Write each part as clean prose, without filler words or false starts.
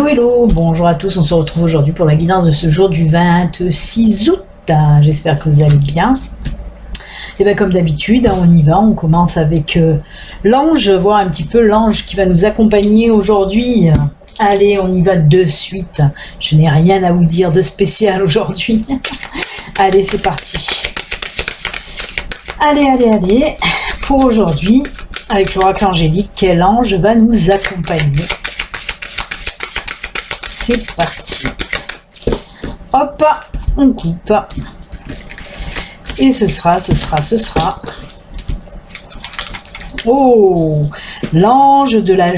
Hello, hello, bonjour à tous, on se retrouve aujourd'hui pour la guidance de ce jour du 26 août. J'espère que vous allez bien. Et bien comme d'habitude, on y va, on commence avec l'ange, voir un petit peu l'ange qui va nous accompagner aujourd'hui. Allez, on y va de suite. Je n'ai rien à vous dire de spécial aujourd'hui. Allez, c'est parti. Allez, pour aujourd'hui, avec l'oracle angélique, quel ange va nous accompagner? C'est parti. Hop, on coupe. Et ce sera. Oh, l'ange de la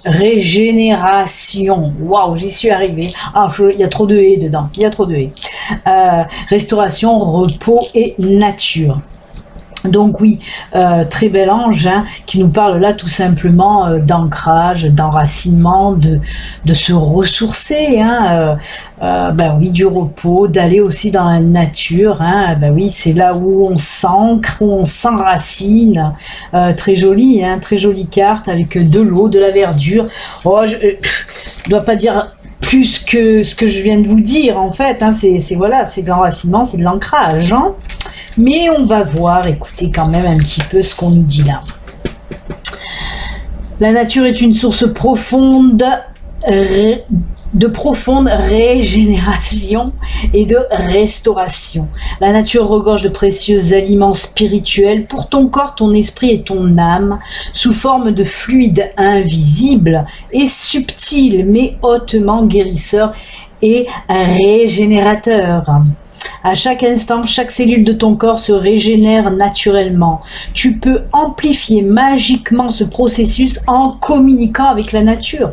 régénération. Waouh, j'y suis arrivée. Ah, il y a trop de haies dedans. Restauration, repos et nature. Donc oui, très bel ange qui nous parle là tout simplement d'ancrage, d'enracinement, de se ressourcer, du repos, d'aller aussi dans la nature. Oui, c'est là où on s'ancre, où on s'enracine. Très jolie, très jolie carte avec de l'eau, de la verdure. Oh, je dois pas dire plus que ce que je viens de vous dire en fait. C'est de l'enracinement, c'est de l'ancrage. Mais on va voir, écoutez quand même un petit peu ce qu'on nous dit là. La nature est une source profonde de profonde régénération et de restauration. La nature regorge de précieux aliments spirituels pour ton corps, ton esprit et ton âme, sous forme de fluides invisibles et subtils, mais hautement guérisseurs et régénérateurs. À chaque instant, chaque cellule de ton corps se régénère naturellement. Tu peux amplifier magiquement ce processus en communiquant avec la nature.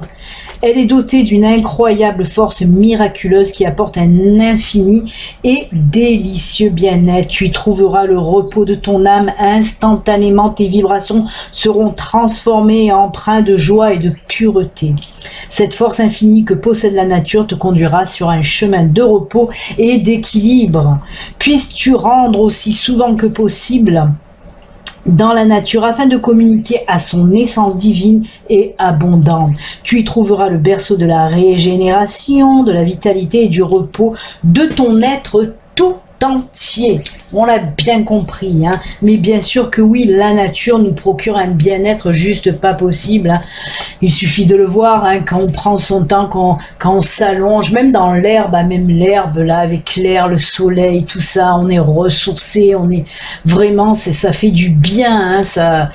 Elle est dotée d'une incroyable force miraculeuse qui apporte un infini et délicieux bien-être. Tu y trouveras le repos de ton âme instantanément. Tes vibrations seront transformées et empreintes de joie et de pureté. Cette force infinie que possède la nature te conduira sur un chemin de repos et d'équilibre. Puisses-tu rendre aussi souvent que possible dans la nature afin de communiquer à son essence divine et abondante. Tu y trouveras le berceau de la régénération, de la vitalité et du repos de ton être tout entier. On l'a bien compris, mais bien sûr que oui, la nature nous procure un bien-être juste pas possible. Il suffit de le voir quand on prend son temps, quand on s'allonge, même dans l'herbe, même l'herbe là, avec l'air, le soleil, tout ça, on est ressourcé, on est vraiment, ça fait du bien, ça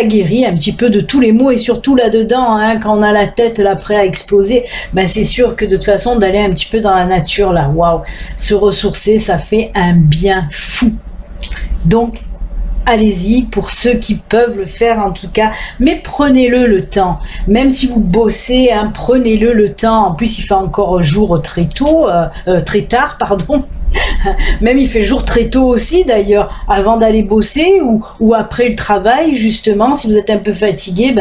guérit un petit peu de tous les maux et surtout là-dedans, quand on a la tête là prêt à exploser, c'est sûr que de toute façon d'aller un petit peu dans la nature là, waouh, se ressourcer, ça fait un bien fou. Donc allez-y pour ceux qui peuvent le faire en tout cas, mais prenez-le le temps, même si vous bossez, prenez-le le temps. En plus il fait encore jour très tard, même il fait jour très tôt aussi d'ailleurs, avant d'aller bosser ou après le travail justement, si vous êtes un peu fatigué,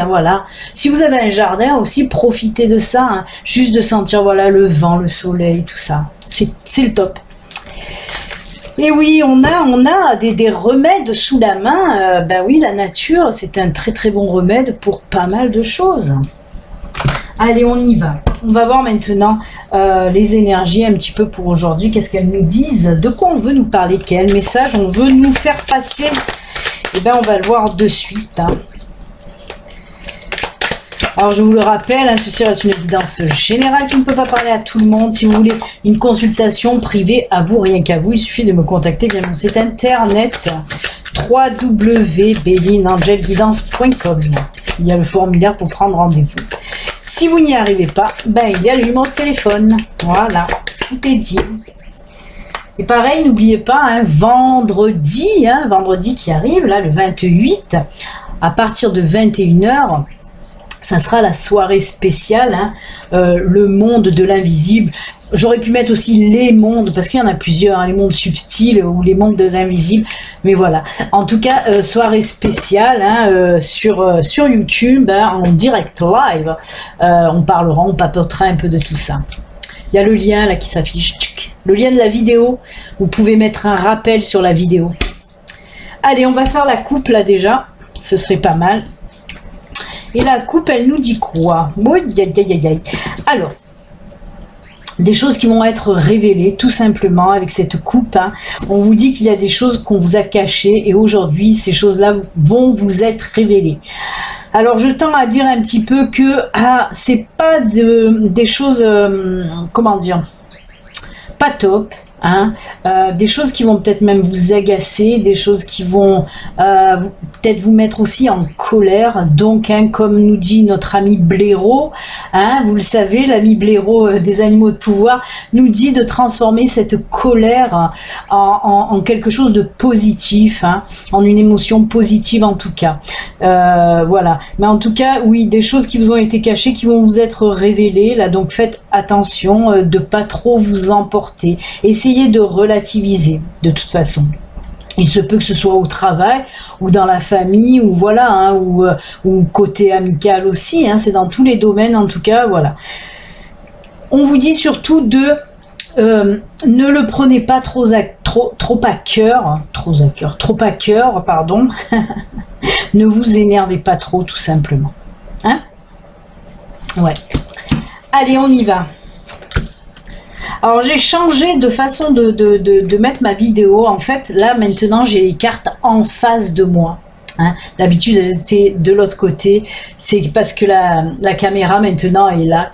si vous avez un jardin aussi, profitez de ça, juste de sentir le vent, le soleil, tout ça, c'est le top. Et oui, on a des remèdes sous la main. La nature, c'est un très très bon remède pour pas mal de choses. Allez, on y va. On va voir maintenant les énergies un petit peu pour aujourd'hui. Qu'est-ce qu'elles nous disent? De quoi on veut nous parler? Quel message on veut nous faire passer? On va le voir de suite. Alors je vous le rappelle, ceci reste une guidance générale qui ne peut pas parler à tout le monde. Si vous voulez une consultation privée à vous, rien qu'à vous, il suffit de me contacter via mon site internet www.belinangelguidance.com. Il y a le formulaire pour prendre rendez-vous. Si vous n'y arrivez pas, il y a le numéro de téléphone. Voilà, tout est dit. Et pareil, n'oubliez pas, vendredi qui arrive, là, le 28, à partir de 21h, ça sera la soirée spéciale, le monde de l'invisible. J'aurais pu mettre aussi les mondes, parce qu'il y en a plusieurs, les mondes subtils ou les mondes de l'invisible. Mais voilà. En tout cas, soirée spéciale sur YouTube, en direct live. On papotera un peu de tout ça. Il y a le lien là qui s'affiche. Le lien de la vidéo. Vous pouvez mettre un rappel sur la vidéo. Allez, on va faire la coupe là déjà. Ce serait pas mal. Et la coupe, elle nous dit quoi? Alors, des choses qui vont être révélées tout simplement avec cette coupe. Hein. On vous dit qu'il y a des choses qu'on vous a cachées et aujourd'hui, ces choses-là vont vous être révélées. Alors, je tends à dire un petit peu que c'est pas des choses, comment dire, pas top. Hein, des choses qui vont peut-être même vous agacer, des choses qui vont peut-être vous mettre aussi en colère. Donc, hein, comme nous dit notre ami Blaireau, hein, vous le savez, l'ami Blaireau des animaux de pouvoir, nous dit de transformer cette colère en quelque chose de positif, hein, en une émotion positive en tout cas. Voilà. Mais en tout cas, oui, des choses qui vous ont été cachées, qui vont vous être révélées. Là, donc faites attention de pas trop vous emporter. Essayez de relativiser de toute façon. Il se peut que ce soit au travail ou dans la famille ou voilà, hein, ou côté amical aussi, hein, c'est dans tous les domaines en tout cas, voilà. On vous dit surtout de ne le prenez pas trop à cœur, pardon. Ne vous énervez pas trop tout simplement. Hein? Ouais. Allez, on y va. Alors j'ai changé de façon de mettre ma vidéo. En fait, là maintenant j'ai les cartes en face de moi. Hein. D'habitude elles étaient de l'autre côté. C'est parce que la caméra maintenant est là,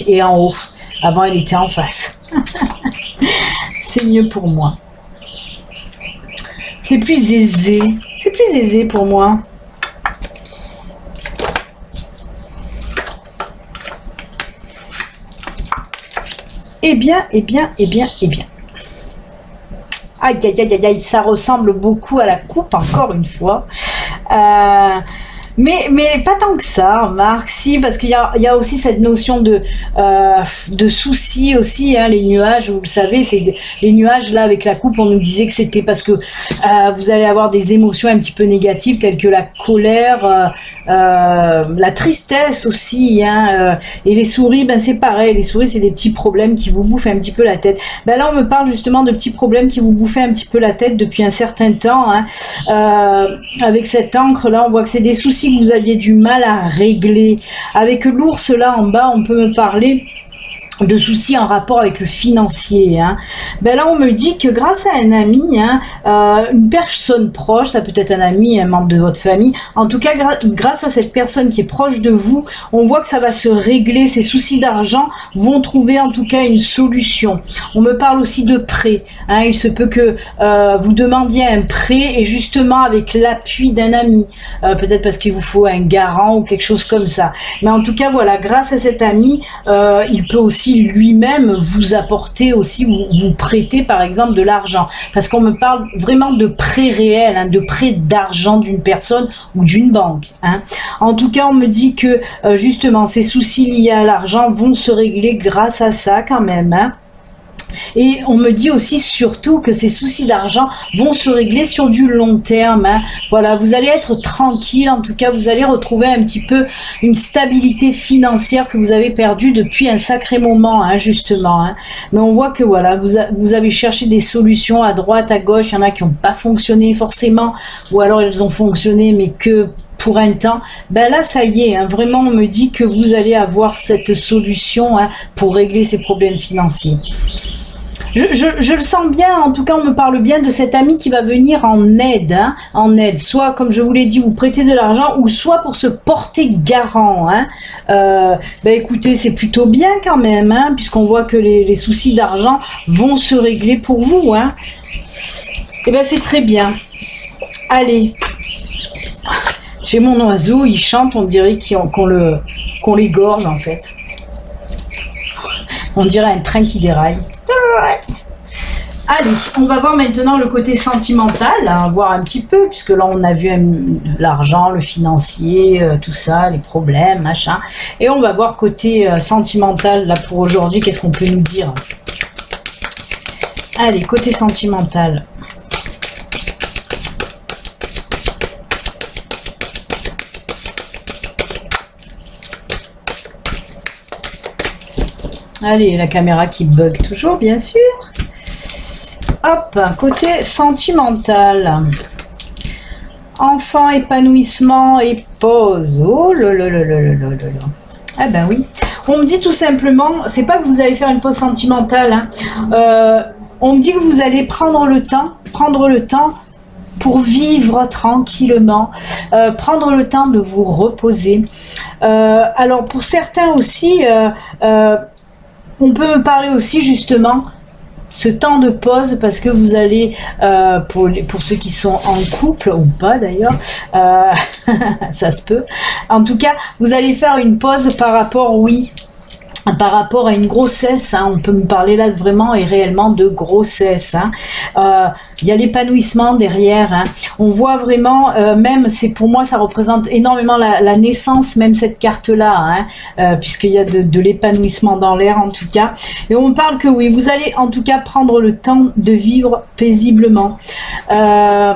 et en haut. Avant elle était en face. C'est mieux pour moi. C'est plus aisé. C'est plus aisé pour moi. Eh bien. Aïe, ça ressemble beaucoup à la coupe, encore une fois. Mais pas tant que ça, Marc. Si, parce qu'il y a aussi cette notion de souci aussi, hein, les nuages, vous le savez, c'est les nuages là avec la coupe, on nous disait que c'était parce que vous allez avoir des émotions un petit peu négatives telles que la colère, la tristesse aussi, hein, et les souris, ben c'est pareil, les souris c'est des petits problèmes qui vous bouffent un petit peu la tête. Ben là on me parle justement de petits problèmes qui vous bouffaient un petit peu la tête depuis un certain temps, hein. Avec cette encre là, on voit que c'est des soucis que vous aviez du mal à régler. Avec l'ours là en bas, on peut me parler de soucis en rapport avec le financier. Hein. Ben là, on me dit que grâce à un ami, hein, une personne proche, ça peut être un ami, un membre de votre famille, en tout cas, grâce à cette personne qui est proche de vous, on voit que ça va se régler, ces soucis d'argent vont trouver en tout cas une solution. On me parle aussi de prêt. Hein. Il se peut que vous demandiez un prêt et justement avec l'appui d'un ami, peut-être parce qu'il vous faut un garant ou quelque chose comme ça. Mais en tout cas, voilà, grâce à cet ami, il peut aussi lui-même vous apporter aussi, vous prêter par exemple de l'argent, parce qu'on me parle vraiment de prêt réel, hein, de prêt d'argent d'une personne ou d'une banque. Hein. En tout cas, on me dit que justement ces soucis liés à l'argent vont se régler grâce à ça quand même. Hein. Et on me dit aussi surtout que ces soucis d'argent vont se régler sur du long terme. Hein. Voilà, vous allez être tranquille, en tout cas vous allez retrouver un petit peu une stabilité financière que vous avez perdue depuis un sacré moment, hein, justement. Hein. Mais on voit que voilà, vous avez cherché des solutions à droite, à gauche, il y en a qui n'ont pas fonctionné forcément, ou alors elles ont fonctionné mais que pour un temps. Ben là ça y est, hein, vraiment on me dit que vous allez avoir cette solution, hein, pour régler ces problèmes financiers. Je le sens bien, en tout cas on me parle bien de cet ami qui va venir en aide, hein, soit comme je vous l'ai dit, vous prêter de l'argent, ou soit pour se porter garant. Hein. Ben écoutez, c'est plutôt bien quand même, hein, puisqu'on voit que les soucis d'argent vont se régler pour vous. Hein. Et ben c'est très bien. Allez, j'ai mon oiseau, il chante, on dirait qu'on l'égorge en fait. On dirait un train qui déraille. Allez, on va voir maintenant le côté sentimental, hein, voir un petit peu, puisque là on a vu l'argent, le financier, tout ça, les problèmes, machin. Et on va voir côté sentimental, là pour aujourd'hui, qu'est-ce qu'on peut nous dire? Allez, côté sentimental. Allez, la caméra qui bug toujours, bien sûr. Hop, côté sentimental. enfant, épanouissement et pause. Oh là là là là là là là. Ah ben oui. On me dit tout simplement, c'est pas que vous allez faire une pause sentimentale, hein. On me dit que vous allez prendre le temps pour vivre tranquillement, prendre le temps de vous reposer. Alors pour certains aussi, on peut me parler aussi justement ce temps de pause parce que vous allez, pour ceux qui sont en couple ou pas d'ailleurs, ça se peut. En tout cas, vous allez faire une pause par rapport, oui, par rapport à une grossesse, hein. On peut me parler là vraiment et réellement de grossesse, hein. Il y a l'épanouissement derrière, hein. On voit vraiment, même c'est pour moi ça représente énormément la naissance, même cette carte là, hein, puisqu'il y a de l'épanouissement dans l'air en tout cas. Et on parle que oui, vous allez en tout cas prendre le temps de vivre paisiblement. On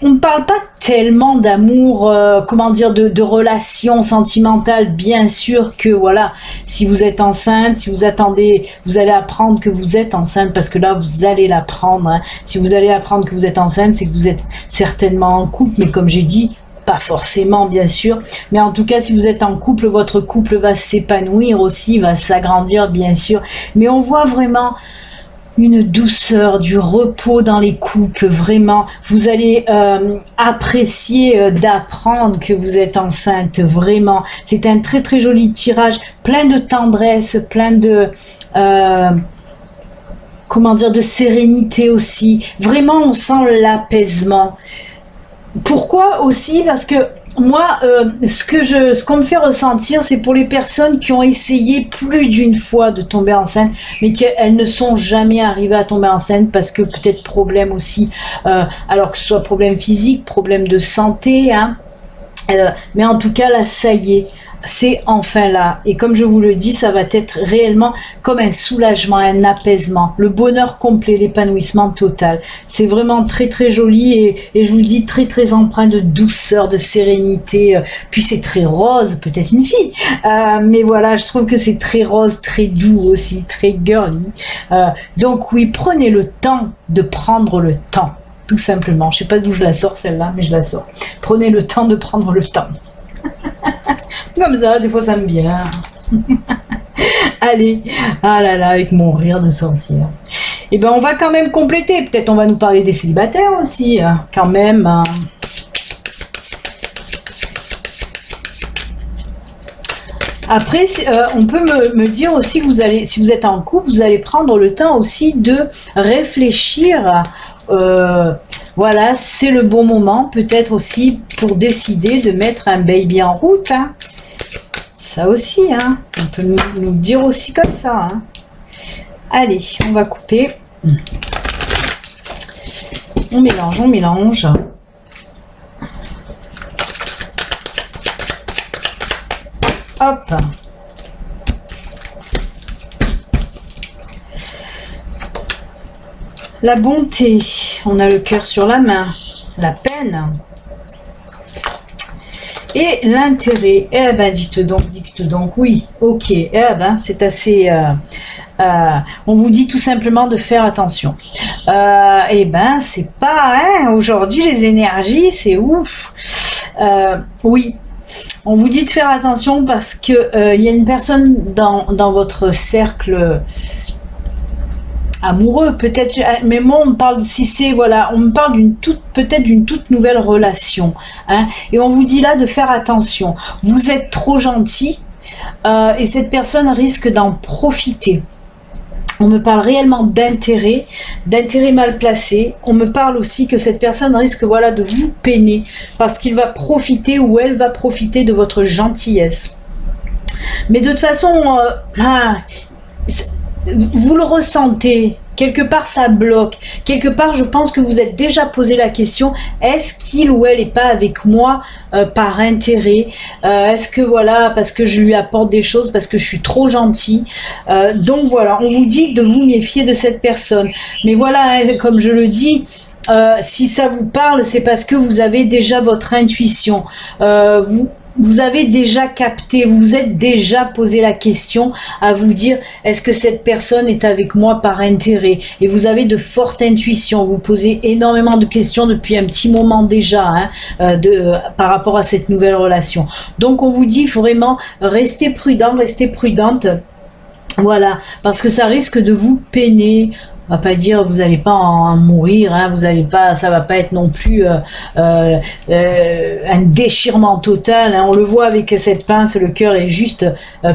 ne parle pas tellement d'amour, comment dire, de relations sentimentales. Bien sûr que voilà, si vous êtes enceinte, si vous attendez, vous allez apprendre que vous êtes enceinte parce que là vous allez l'apprendre, hein. Si vous allez apprendre que vous êtes enceinte, c'est que vous êtes certainement en couple, mais comme j'ai dit, pas forcément bien sûr, mais en tout cas si vous êtes en couple, votre couple va s'épanouir aussi, va s'agrandir bien sûr, mais on voit vraiment une douceur, du repos dans les couples, vraiment. Vous allez apprécier d'apprendre que vous êtes enceinte, vraiment. C'est un très très joli tirage, plein de tendresse, plein de... comment dire, de sérénité aussi. Vraiment, on sent l'apaisement. Pourquoi aussi? Parce que moi, ce qu'on me fait ressentir, c'est pour les personnes qui ont essayé plus d'une fois de tomber enceinte, mais qu'elles ne sont jamais arrivées à tomber enceinte parce que peut-être problème aussi, alors que ce soit problème physique, problème de santé, hein, mais en tout cas là, ça y est. C'est enfin là. Et comme je vous le dis, ça va être réellement comme un soulagement, un apaisement, le bonheur complet, l'épanouissement total. C'est vraiment très très joli et je vous le dis très très empreint de douceur, de sérénité. Puis c'est très rose, peut-être une fille. Mais voilà, je trouve que c'est très rose, très doux aussi, très girly. Donc oui, prenez le temps de prendre le temps. Tout simplement. Je sais pas d'où je la sors celle-là, mais je la sors. Prenez le temps de prendre le temps. Comme ça, des fois ça me vient. Allez, ah là là, avec mon rire de sorcière. Et ben on va quand même compléter. Peut-être on va nous parler des célibataires aussi, hein, quand même. Hein. Après, on peut me dire aussi que vous allez, si vous êtes en couple, vous allez prendre le temps aussi de réfléchir. Voilà, c'est le bon moment, peut-être aussi pour décider de mettre un baby en route. Hein. Ça aussi, hein. On peut nous dire aussi comme ça. Hein. Allez, on va couper. On mélange, on mélange. Hop. La bonté, on a le cœur sur la main, la peine et l'intérêt. Eh ben, dites donc, oui, ok. Eh ben, c'est assez. On vous dit tout simplement de faire attention. Eh ben, c'est pas. Hein, aujourd'hui, les énergies, c'est ouf. Oui. On vous dit de faire attention parce que il y a une personne dans votre cercle amoureux, peut-être, mais moi on me parle, si c'est, voilà, on me parle peut-être d'une toute nouvelle relation, hein, et on vous dit là de faire attention. Vous êtes trop gentil et cette personne risque d'en profiter. On me parle réellement d'intérêt mal placé. On me parle aussi que cette personne risque, voilà, de vous peiner parce qu'il va profiter ou elle va profiter de votre gentillesse. Mais de toute façon, vous le ressentez, quelque part ça bloque, quelque part je pense que vous êtes déjà posé la question, est-ce qu'il ou elle n'est pas avec moi par intérêt, est-ce que voilà, parce que je lui apporte des choses, parce que je suis trop gentil, donc voilà, on vous dit de vous méfier de cette personne, mais voilà, hein, comme je le dis, si ça vous parle, c'est parce que vous avez déjà votre intuition, vous avez déjà capté, vous vous êtes déjà posé la question à vous dire, est-ce que cette personne est avec moi par intérêt? Et vous avez de fortes intuitions, vous posez énormément de questions depuis un petit moment déjà, hein, par rapport à cette nouvelle relation. Donc on vous dit vraiment, restez prudent, restez prudente, voilà, parce que ça risque de vous peiner. On va pas dire vous allez pas en mourir, hein, vous allez pas, ça va pas être non plus un déchirement total. Hein. On le voit avec cette pince, le cœur est juste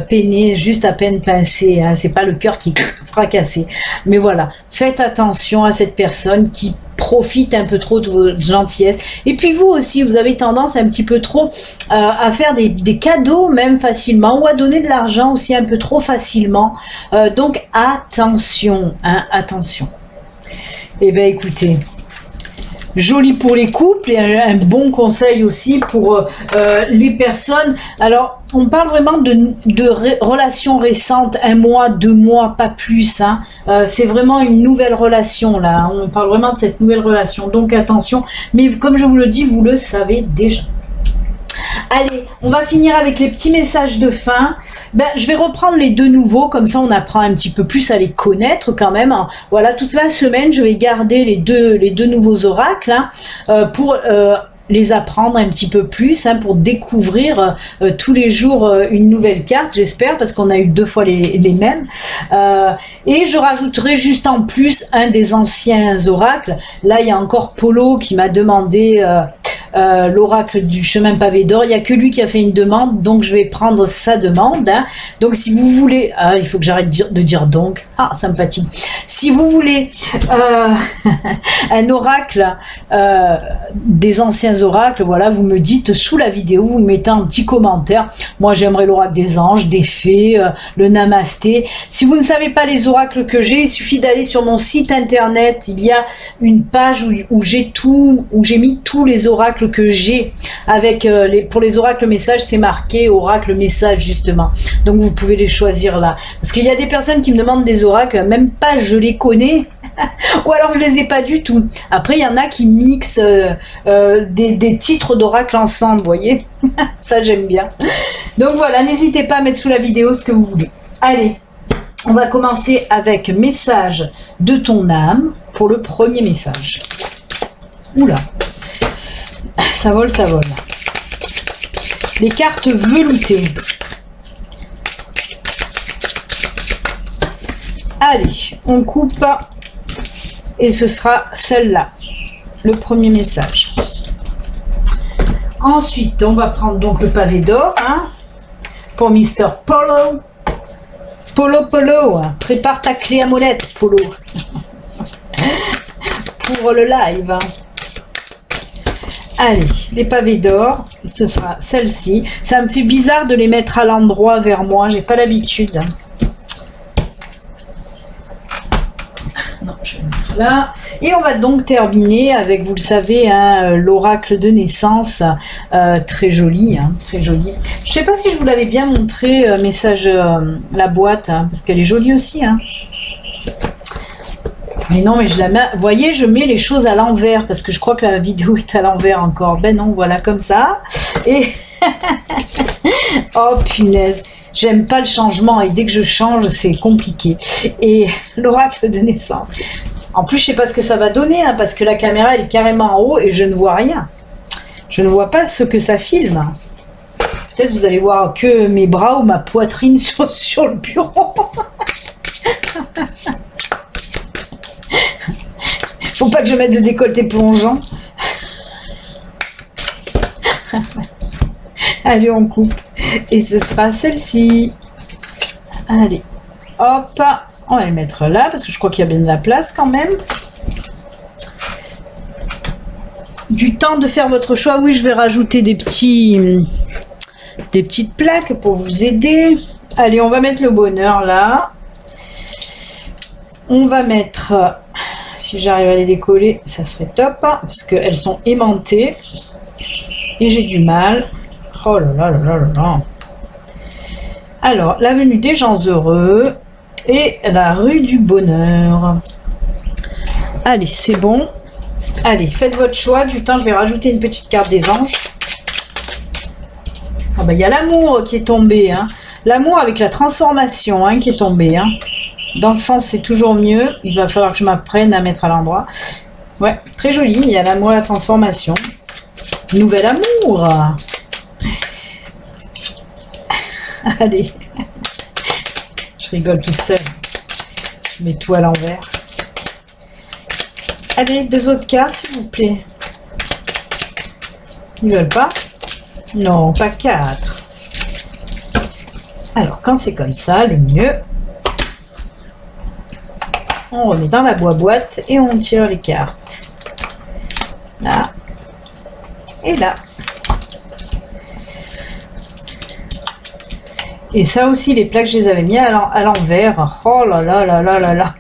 peiné, juste à peine pincé. Hein. C'est pas le cœur qui est fracassé. Mais voilà, faites attention à cette personne qui profite un peu trop de votre gentillesse. Et puis vous aussi, vous avez tendance un petit peu trop à faire des cadeaux même facilement, ou à donner de l'argent aussi un peu trop facilement. Donc attention, hein, attention. Eh bien écoutez, joli pour les couples et un bon conseil aussi pour les personnes. Alors, on parle vraiment de relations récentes, 1 mois, 2 mois, pas plus. Hein. C'est vraiment une nouvelle relation là. On parle vraiment de cette nouvelle relation. Donc attention. Mais comme je vous le dis, vous le savez déjà. Allez, on va finir avec les petits messages de fin. Ben, je vais reprendre les 2 nouveaux, comme ça on apprend un petit peu plus à les connaître quand même. Voilà, toute la semaine, je vais garder les deux nouveaux oracles hein, pour les apprendre un petit peu plus, hein, pour découvrir tous les jours une nouvelle carte, j'espère, parce qu'on a eu 2 fois les mêmes. Et je rajouterai juste en plus un des anciens oracles. Là, il y a encore Polo qui m'a demandé l'oracle du chemin pavé d'or. Il n'y a que lui qui a fait une demande, donc je vais prendre sa demande. Hein. Donc si vous voulez, il faut que j'arrête de dire donc, ça me fatigue. Si vous voulez un oracle des anciens oracles, voilà, vous me dites sous la vidéo, vous mettez un petit commentaire. Moi j'aimerais l'oracle des anges, des fées, le namasté. Si vous ne savez pas les oracles que j'ai, il suffit d'aller sur mon site internet. Il y a une page où j'ai mis tous les oracles que j'ai avec pour les oracles messages, c'est marqué oracle message justement, donc vous pouvez les choisir là, parce qu'il y a des personnes qui me demandent des oracles, même pas je les connais ou alors je les ai pas du tout. Après il y en a qui mixent des titres d'oracle ensemble, vous voyez. Ça j'aime bien. Donc voilà, n'hésitez pas à mettre sous la vidéo ce que vous voulez. Allez, on va commencer avec message de ton âme pour le premier message. Oula, ça vole, ça vole. Les cartes veloutées. Allez, on coupe et ce sera celle-là, le premier message. Ensuite, on va prendre donc le pavé d'or hein, pour Mr. Polo. Polo, hein. Prépare ta clé à molette, Polo. Pour le live. Hein. Allez, les pavés d'or, ce sera celle-ci. Ça me fait bizarre de les mettre à l'endroit vers moi, j'ai pas l'habitude. Non, je vais mettre là. Et on va donc terminer avec, vous le savez, hein, l'oracle de naissance, très joli, hein, très joli. Je sais pas si je vous l'avais bien montré, message, la boîte, hein, parce qu'elle est jolie aussi, hein. Mais non, mais je la mets, vous voyez, je mets les choses à l'envers, parce que je crois que la vidéo est à l'envers encore. Ben non, voilà, comme ça. Et, oh punaise, j'aime pas le changement, et dès que je change, c'est compliqué. Et l'oracle de naissance. En plus, je sais pas ce que ça va donner, hein, parce que la caméra, elle est carrément en haut, et je ne vois rien. Je ne vois pas ce que ça filme. Peut-être vous allez voir que mes bras ou ma poitrine sur le bureau. Faut pas que je mette de décolleté plongeant. Allez, on coupe. Et ce sera celle-ci. Allez, hop. On va les mettre là, parce que je crois qu'il y a bien de la place quand même. Du temps de faire votre choix. Oui, je vais rajouter des petites plaques pour vous aider. Allez, on va mettre le bonheur là. On va mettre... Si j'arrive à les décoller, ça serait top, hein, parce qu'elles sont aimantées. Et j'ai du mal. Oh là là là là là là. Alors, l'avenue des gens heureux et la rue du bonheur. Allez, c'est bon. Allez, faites votre choix. Du temps, je vais rajouter une petite carte des anges. ben, y a l'amour qui est tombé, hein. L'amour avec la transformation, hein, qui est tombé, hein. Dans ce sens, c'est toujours mieux. Il va falloir que je m'apprenne à mettre à l'endroit. Ouais, très joli. Il y a l'amour et la transformation. Nouvel amour. Allez. Je rigole toute seule. Je mets tout à l'envers. Allez, 2 autres cartes, s'il vous plaît. Ils veulent pas? Non, pas 4. Alors, quand c'est comme ça, le mieux, on remet dans la boîte et on tire les cartes. Là. Et là. Et ça aussi, les plaques, je les avais mis à l'envers. Oh là là là là là là.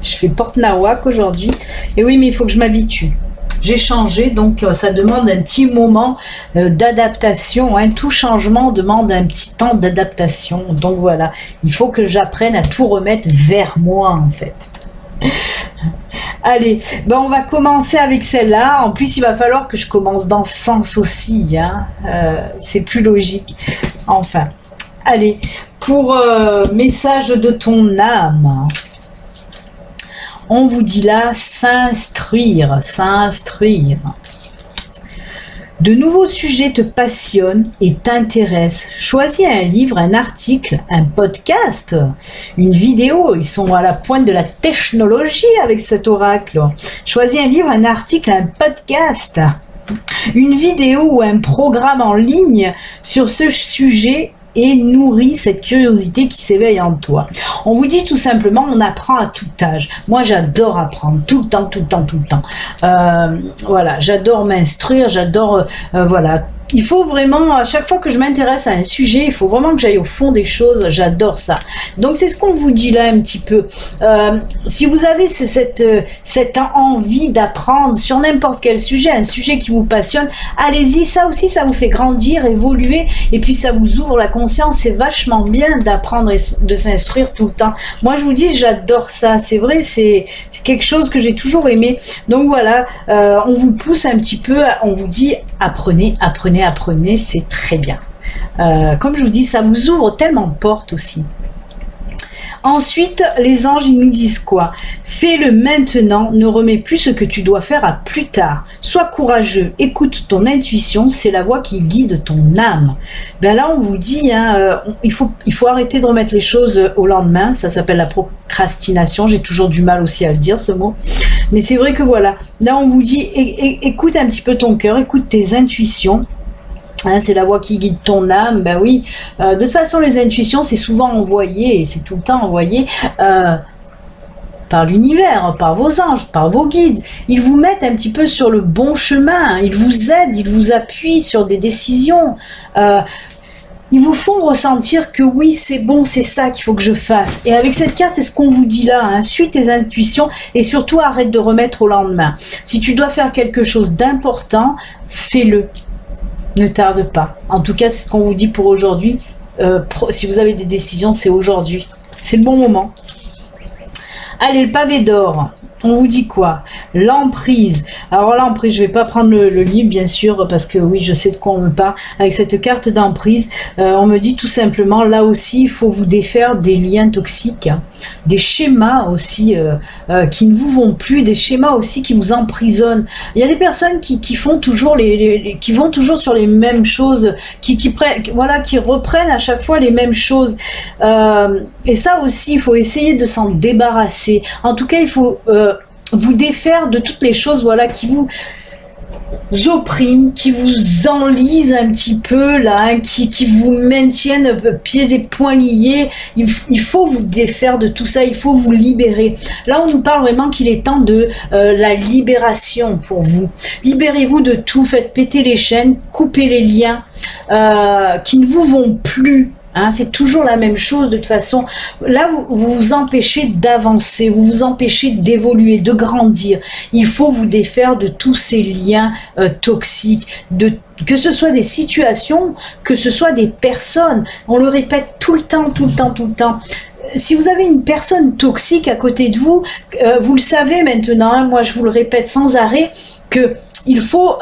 Je fais porte-nawak aujourd'hui. Et oui, mais il faut que je m'habitue. J'ai changé, donc ça demande un petit moment d'adaptation. Hein. Tout changement demande un petit temps d'adaptation. Donc voilà, il faut que j'apprenne à tout remettre vers moi, en fait. Allez, ben on va commencer avec celle-là. En plus, il va falloir que je commence dans ce sens aussi. Hein. C'est plus logique. Enfin, allez, pour message de ton âme. On vous dit là, s'instruire, s'instruire. De nouveaux sujets te passionnent et t'intéressent. Choisis un livre, un article, un podcast, une vidéo. Ils sont à la pointe de la technologie avec cet oracle. Choisis un livre, un article, un podcast, une vidéo ou un programme en ligne sur ce sujet et nourris cette curiosité qui s'éveille en toi. On vous dit tout simplement, on apprend à tout âge. Moi, j'adore apprendre tout le temps, tout le temps, tout le temps. Voilà, j'adore m'instruire, j'adore, voilà. Il faut vraiment, à chaque fois que je m'intéresse à un sujet, il faut vraiment que j'aille au fond des choses. J'adore ça. Donc, c'est ce qu'on vous dit là un petit peu. Si vous avez cette envie d'apprendre sur n'importe quel sujet, un sujet qui vous passionne, allez-y. Ça aussi, ça vous fait grandir, évoluer. Et puis, ça vous ouvre la conscience. C'est vachement bien d'apprendre et de s'instruire tout le temps. Moi, je vous dis, j'adore ça. C'est vrai, c'est quelque chose que j'ai toujours aimé. Donc, voilà, on vous pousse un petit peu. On vous dit, apprenez, apprenez, apprenez, c'est très bien. Comme je vous dis, ça vous ouvre tellement de portes aussi. Ensuite, les anges, ils nous disent quoi? Fais-le maintenant, ne remets plus ce que tu dois faire à plus tard. Sois courageux, écoute ton intuition, c'est la voix qui guide ton âme. Ben là, on vous dit, hein, il faut arrêter de remettre les choses au lendemain. Ça s'appelle la procrastination. J'ai toujours du mal aussi à le dire, ce mot. Mais c'est vrai que voilà. Là, on vous dit, écoute un petit peu ton cœur, écoute tes intuitions. Hein, c'est la voix qui guide ton âme, ben oui. De toute façon, les intuitions, c'est souvent envoyé, c'est tout le temps envoyé par l'univers, par vos anges, par vos guides. Ils vous mettent un petit peu sur le bon chemin, ils vous aident, ils vous appuient sur des décisions. Ils vous font ressentir que oui, c'est bon, c'est ça qu'il faut que je fasse. Et avec cette carte, c'est ce qu'on vous dit là, hein, suis tes intuitions et surtout arrête de remettre au lendemain. Si tu dois faire quelque chose d'important, fais-le. Ne tarde pas. En tout cas, c'est ce qu'on vous dit pour aujourd'hui. Si vous avez des décisions, c'est aujourd'hui. C'est le bon moment. Allez, le pavé d'or. On vous dit quoi? L'emprise. Alors l'emprise, je vais pas prendre le livre, bien sûr, parce que oui, je sais de quoi on me parle. Avec cette carte d'emprise, on me dit tout simplement, là aussi, il faut vous défaire des liens toxiques, hein, des schémas aussi qui ne vous vont plus, des schémas aussi qui vous emprisonnent. Il y a des personnes qui font toujours qui vont toujours sur les mêmes choses, qui reprennent à chaque fois les mêmes choses. Et ça aussi, il faut essayer de s'en débarrasser. En tout cas, il faut vous défaire de toutes les choses, voilà, qui vous oppriment, qui vous enlisent un petit peu là, hein, qui vous maintiennent pieds et poings liés. Il faut vous défaire de tout ça, il faut vous libérer. Là, on nous parle vraiment qu'il est temps de la libération pour vous. Libérez-vous de tout, faites péter les chaînes, coupez les liens qui ne vous vont plus. Hein, c'est toujours la même chose de toute façon. Là, vous vous empêchez d'avancer, vous vous empêchez d'évoluer, de grandir. Il faut vous défaire de tous ces liens toxiques, que ce soit des situations, que ce soit des personnes. On le répète tout le temps, tout le temps, tout le temps. Si vous avez une personne toxique à côté de vous, vous le savez maintenant, hein, moi je vous le répète sans arrêt, que il faut,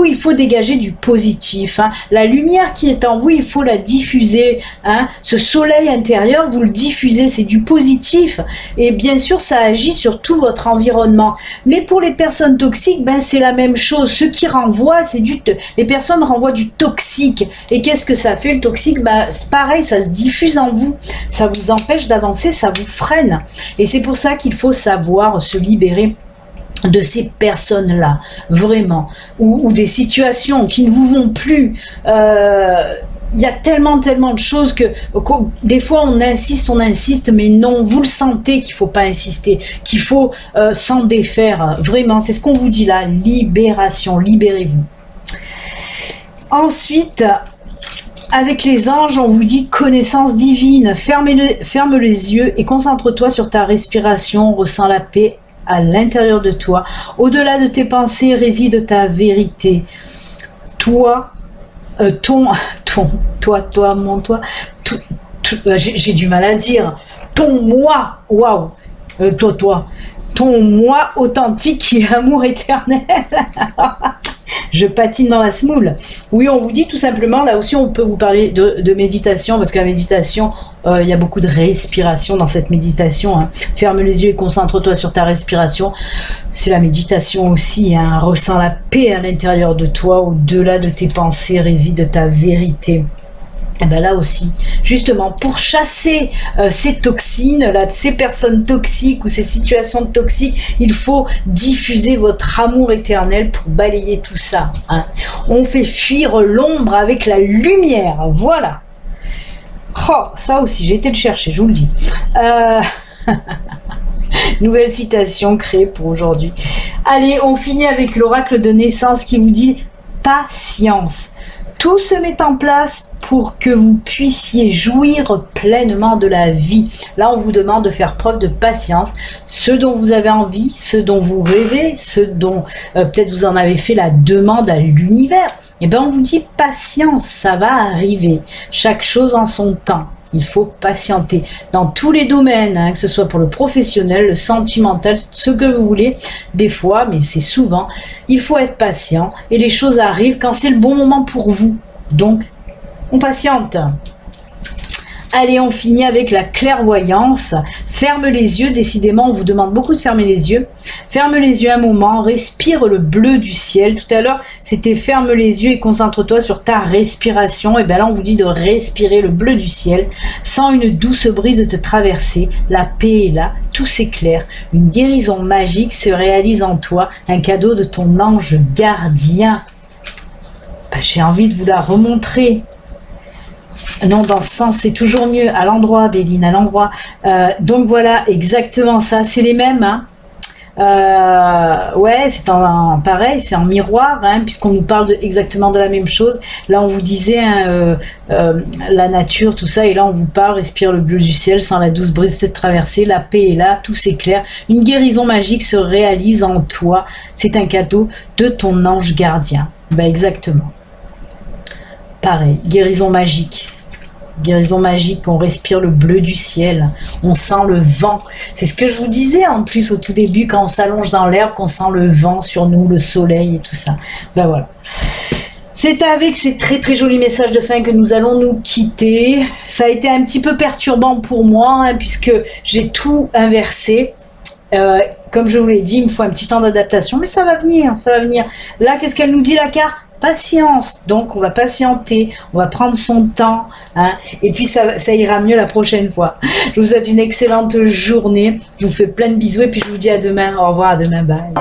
il faut dégager du positif. Hein. La lumière qui est en vous, il faut la diffuser. Hein. Ce soleil intérieur, vous le diffusez, c'est du positif. Et bien sûr, ça agit sur tout votre environnement. Mais pour les personnes toxiques, ben c'est la même chose. Ce qui renvoie, c'est les personnes renvoient du toxique. Et qu'est-ce que ça fait le toxique? Ben, c'est pareil, ça se diffuse en vous. Ça vous empêche d'avancer, ça vous freine. Et c'est pour ça qu'il faut savoir se libérer de ces personnes-là, vraiment, ou des situations qui ne vous vont plus. Il y a tellement de choses que des fois on insiste, mais non, vous le sentez qu'il faut pas insister, qu'il faut s'en défaire. Vraiment, c'est ce qu'on vous dit là, libération, libérez-vous. Ensuite, avec les anges, on vous dit connaissance divine. Ferme les yeux et concentre-toi sur ta respiration, ressens la paix à l'intérieur de toi. Au-delà de tes pensées réside ta vérité. Toi, j'ai du mal à dire. Ton moi, waouh, ton moi authentique qui est amour éternel. Je patine dans la semoule. Oui, on vous dit tout simplement, là aussi on peut vous parler de méditation, parce que la méditation, il y a beaucoup de respiration dans cette méditation. Hein. Ferme les yeux et concentre-toi sur ta respiration. C'est la méditation aussi. Hein. Ressens la paix à l'intérieur de toi. Au-delà de tes pensées réside ta vérité. Et ben là aussi, justement, pour chasser ces toxines, là, ces personnes toxiques ou ces situations toxiques, il faut diffuser votre amour éternel pour balayer tout ça. Hein. On fait fuir l'ombre avec la lumière, voilà. Oh, ça aussi, j'ai été le chercher, je vous le dis. Nouvelle citation créée pour aujourd'hui. Allez, on finit avec l'oracle de naissance qui vous dit patience. Tout se met en place pour que vous puissiez jouir pleinement de la vie. Là, on vous demande de faire preuve de patience. Ce dont vous avez envie, ce dont vous rêvez, ce dont peut-être vous en avez fait la demande à l'univers, eh bien, on vous dit patience, ça va arriver. Chaque chose en son temps. Il faut patienter dans tous les domaines, hein, que ce soit pour le professionnel, le sentimental, ce que vous voulez. Des fois, mais c'est souvent, il faut être patient et les choses arrivent quand c'est le bon moment pour vous. Donc, on patiente. Allez, on finit avec la clairvoyance. Ferme les yeux, décidément, on vous demande beaucoup de fermer les yeux. Ferme les yeux un moment, respire le bleu du ciel. Tout à l'heure, c'était ferme les yeux et concentre-toi sur ta respiration. Et bien là, on vous dit de respirer le bleu du ciel. Sens une douce brise te traverser. La paix est là, tout s'éclaire. Une guérison magique se réalise en toi. Un cadeau de ton ange gardien. Ben, j'ai envie de vous la remontrer. Non, dans ce sens, c'est toujours mieux. À l'endroit, Béline, à l'endroit. Donc voilà, exactement ça. C'est les mêmes. Hein. Ouais, c'est pareil, c'est en miroir, hein, puisqu'on nous parle exactement de la même chose. Là, on vous disait hein, la nature, tout ça, et là, on vous parle, respire le bleu du ciel, sans la douce brise te traverser, la paix est là, tout s'éclaire. Une guérison magique se réalise en toi. C'est un cadeau de ton ange gardien. Ben, exactement. Pareil, guérison magique. Guérison magique, on respire le bleu du ciel, on sent le vent. C'est ce que je vous disais en plus au tout début, quand on s'allonge dans l'herbe, qu'on sent le vent sur nous, le soleil et tout ça. Ben voilà. C'est avec ces très très jolis messages de fin que nous allons nous quitter. Ça a été un petit peu perturbant pour moi, hein, puisque j'ai tout inversé. Comme je vous l'ai dit, il me faut un petit temps d'adaptation, mais ça va venir, ça va venir. Là, qu'est-ce qu'elle nous dit la carte ? Patience, donc on va patienter, on va prendre son temps, hein, et puis ça ira mieux la prochaine fois. Je vous souhaite une excellente journée, je vous fais plein de bisous et puis je vous dis à demain, au revoir, à demain, bye.